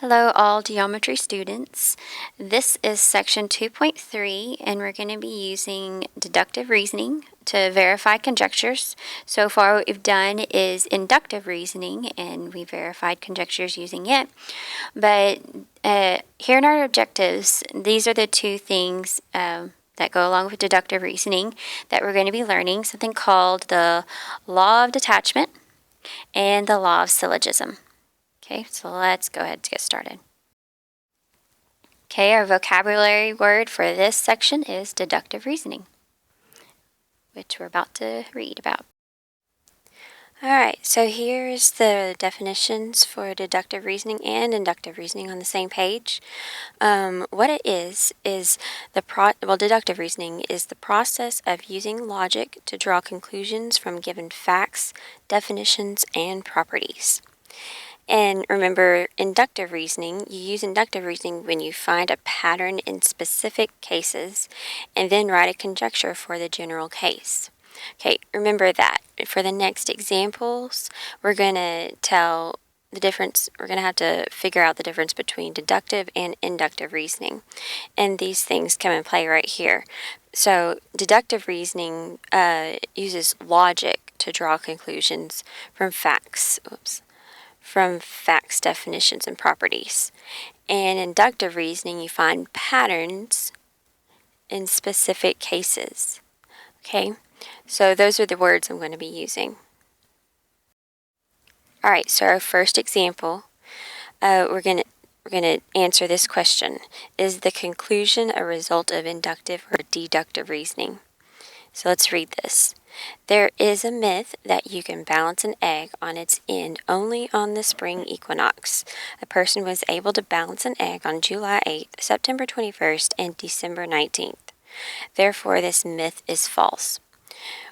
Hello all geometry students. This is section 2.3 and we're going to be using deductive reasoning to verify conjectures. So far what we've done is inductive reasoning and we verified conjectures using it. But here in our objectives, these are the two things that go along with deductive reasoning that we're going to be learning, something called the law of detachment and the law of syllogism. Okay, so let's go ahead to get started. Okay, our vocabulary word for this section is deductive reasoning, which we're about to read about. Alright, so here's the definitions for deductive reasoning and inductive reasoning on the same page. What it is deductive reasoning is the process of using logic to draw conclusions from given facts, definitions, and properties. And remember, inductive reasoning, you use inductive reasoning when you find a pattern in specific cases and then write a conjecture for the general case. Okay, remember that. For the next examples, we're going to tell the difference, we're going to have to figure out the difference between deductive and inductive reasoning. And these things come in play right here. So deductive reasoning uses logic to draw conclusions from facts. From facts, definitions, and properties. And inductive reasoning, you find patterns in specific cases. Okay, so those are the words I'm going to be using. All right, so our first example, we're going to answer this question. Is the conclusion a result of inductive or deductive reasoning? So let's read this. There is a myth that you can balance an egg on its end only on the spring equinox. A person was able to balance an egg on July 8th, September 21st, and December 19th. Therefore, this myth is false.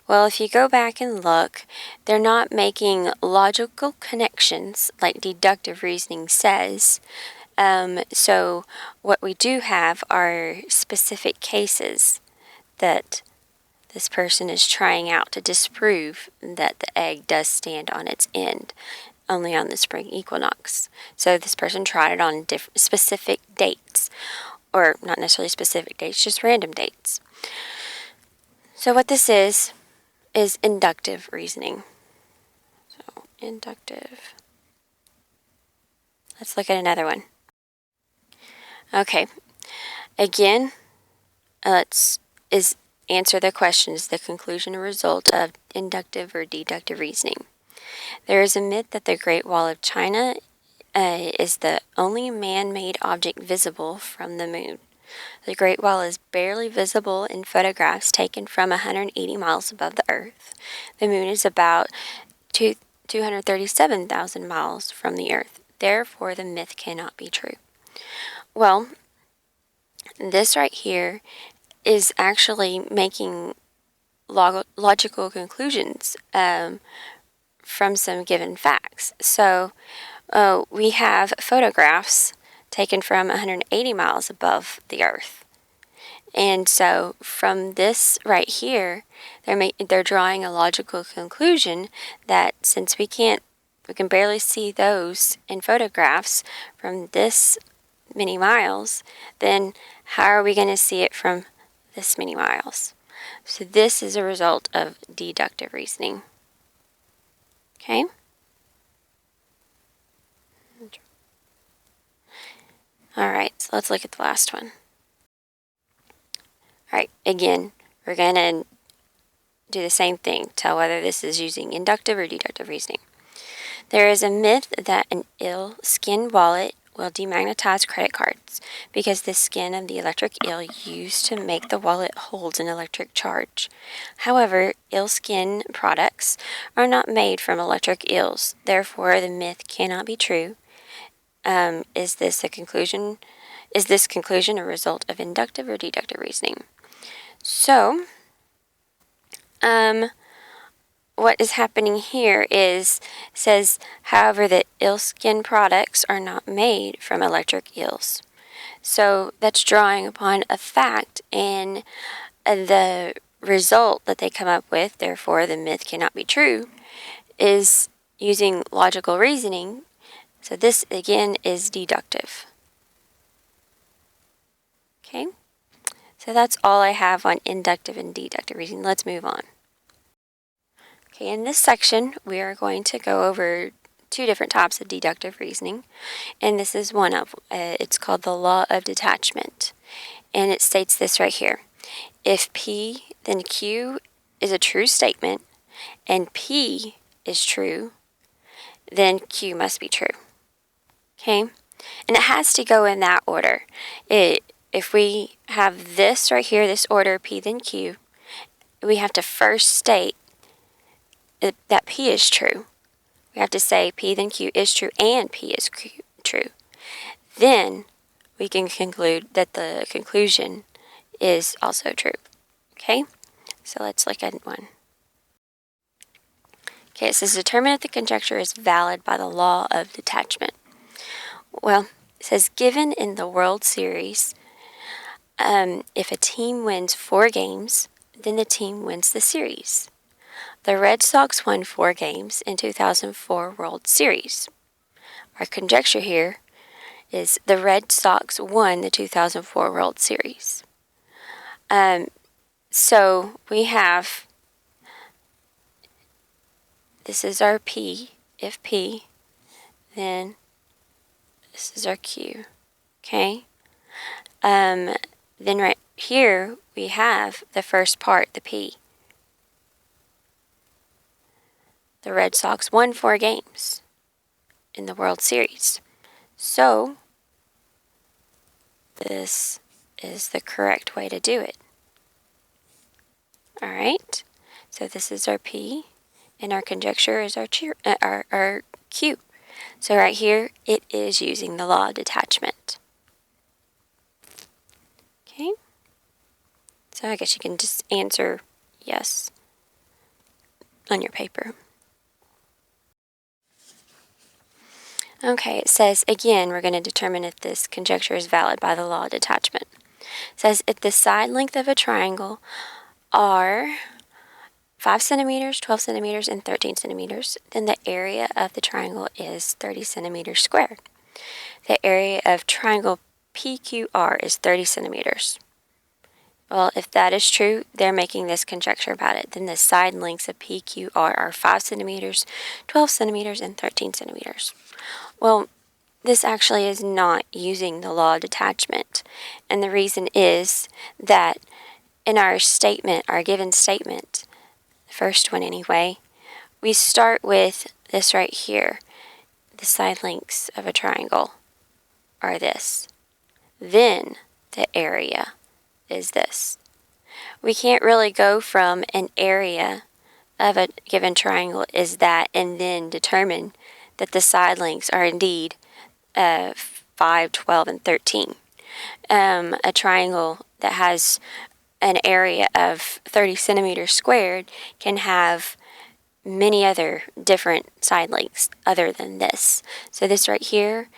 Well, if you go back and look, they're not making logical connections like deductive reasoning says. So what we do have are specific cases that this person is trying out to disprove that the egg does stand on its end, only on the spring equinox. So this person tried it on specific dates, or not necessarily specific dates, just random dates. So what this is inductive reasoning. So inductive. Let's look at another one. Okay. Again, answer the question, is the conclusion a result of inductive or deductive reasoning? There is a myth that the Great Wall of China is the only man-made object visible from the moon. The Great Wall is barely visible in photographs taken from 180 miles above the Earth. The moon is about 237,000 miles from the Earth. Therefore, the myth cannot be true. Well, this right here is actually making logical conclusions from some given facts. So we have photographs taken from 180 miles above the Earth. And so from this right here, they're drawing a logical conclusion that since we can barely see those in photographs from this many miles, then how are we going to see it from this many miles? So this is a result of deductive reasoning. Okay? Alright, so let's look at the last one. Alright, again, we're going to do the same thing. Tell whether this is using inductive or deductive reasoning. There is a myth that an ill-skinned wallet will demagnetize credit cards because the skin of the electric eel used to make the wallet holds an electric charge. However, eel skin products are not made from electric eels. Therefore, the myth cannot be true. Is this conclusion a result of inductive or deductive reasoning? So, what is happening here says, however, that eel skin products are not made from electric eels. So that's drawing upon a fact, and the result that they come up with, therefore the myth cannot be true, is using logical reasoning, So this, again, is deductive. Okay, so that's all I have on inductive and deductive reasoning. Let's move on. Okay, in this section, we are going to go over two different types of deductive reasoning, and this is one of it's called the law of detachment, and it states this right here. If P, then Q is a true statement, and P is true, then Q must be true. Okay, and it has to go in that order. If we have this right here, this order, P then Q, we have to first state that P is true. We have to say P then Q is true and P is true. Then we can conclude that the conclusion is also true. Okay, so let's look at one. Okay, it says determine if the conjecture is valid by the law of detachment. Well, it says given in the World Series, if a team wins 4 games, then the team wins the series. The Red Sox won 4 games in 2004 World Series. Our conjecture here is the Red Sox won the 2004 World Series. So we have, this is our P. If P, then this is our Q. Okay? Then right here we have the first part, the P. The Red Sox won 4 games in the World Series. So this is the correct way to do it. All right? So this is our P, and our conjecture is our Q. So right here, it is using the law of detachment. Okay? So I guess you can just answer yes on your paper. Okay, it says, again, we're going to determine if this conjecture is valid by the law of detachment. It says, if the side length of a triangle are 5 centimeters, 12 centimeters, and 13 centimeters, then the area of the triangle is 30 centimeters squared. The area of triangle PQR is 30 centimeters. Well, if that is true, they're making this conjecture about it. Then the side lengths of PQR are 5 centimeters, 12 centimeters, and 13 centimeters. Well, this actually is not using the law of detachment. And the reason is that in our statement, our given statement, the first one anyway, we start with this right here. The side lengths of a triangle are this. Then the area is this. We can't really go from an area of a given triangle is that and then determine that the side lengths are indeed 5, 12, and 13. A triangle that has an area of 30 centimeters squared can have many other different side lengths other than this. So this right here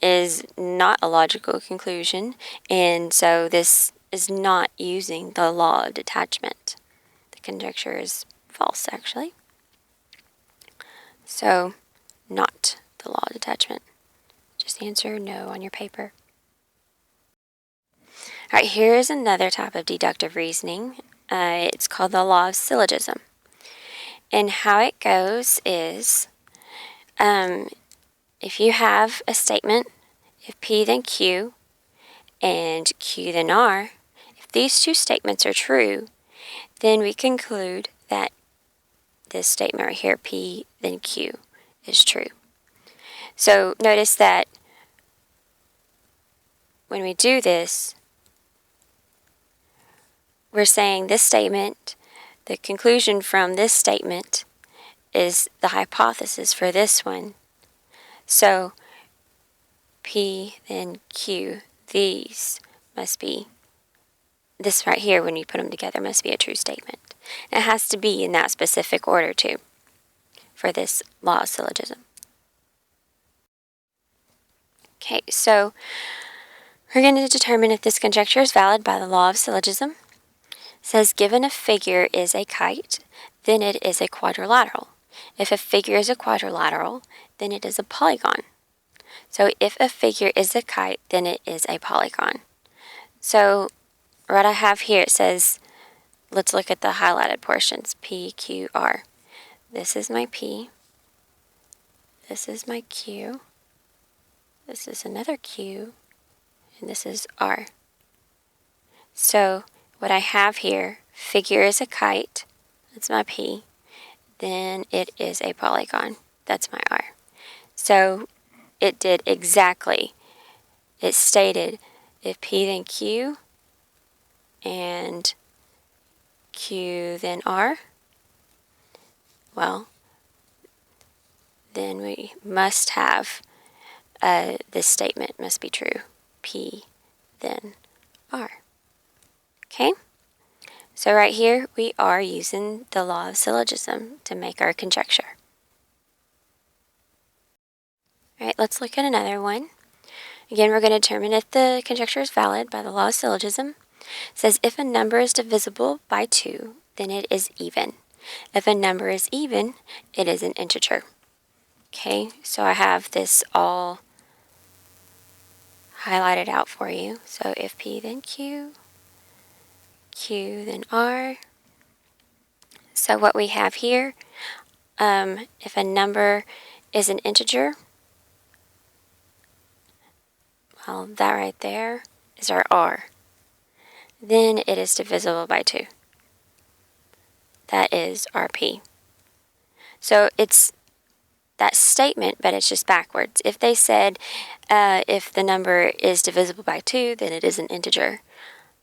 is not a logical conclusion, and so this is not using the law of detachment. The conjecture is false, actually. So, not the law of detachment. Just answer no on your paper. All right, here is another type of deductive reasoning. It's called the law of syllogism. And how it goes is, if you have a statement, if P then Q, and Q then R, if these two statements are true, then we conclude that this statement right here, P then Q, is true. So notice that when we do this, we're saying this statement, the conclusion from this statement is the hypothesis for this one. So P then Q, these must be, this right here when you put them together must be a true statement. And it has to be in that specific order too for this law of syllogism. Okay, so we're going to determine if this conjecture is valid by the law of syllogism. It says given a figure is a kite, then it is a quadrilateral. If a figure is a quadrilateral, then it is a polygon. So if a figure is a kite, then it is a polygon. So what I have here, it says, let's look at the highlighted portions, P, Q, R. This is my P. This is my Q. This is another Q. And this is R. So what I have here, figure is a kite. That's my P. Then it is a polygon. That's my R. So it did exactly. It stated if P then Q and Q then R, well, then we must have this statement must be true. P then R. Okay? So right here, we are using the law of syllogism to make our conjecture. All right, let's look at another one. Again, we're going to determine if the conjecture is valid by the law of syllogism. It says if a number is divisible by 2, then it is even. If a number is even, it is an integer. Okay, so I have this all highlighted out for you. So if P then Q, Q then R. So what we have here, if a number is an integer, well, that right there is our R. Then it is divisible by 2. That is our P. So it's that statement, but it's just backwards. If they said if the number is divisible by 2, then it is an integer.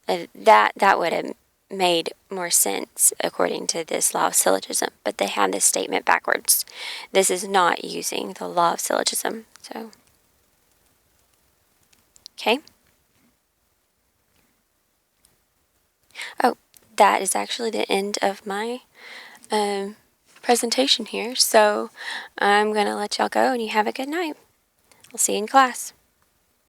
That would have made more sense according to this law of syllogism, but they have this statement backwards. This is not using the law of syllogism. So, okay. Oh, that is actually the end of my presentation here. So I'm going to let y'all go and you have a good night. I'll see you in class.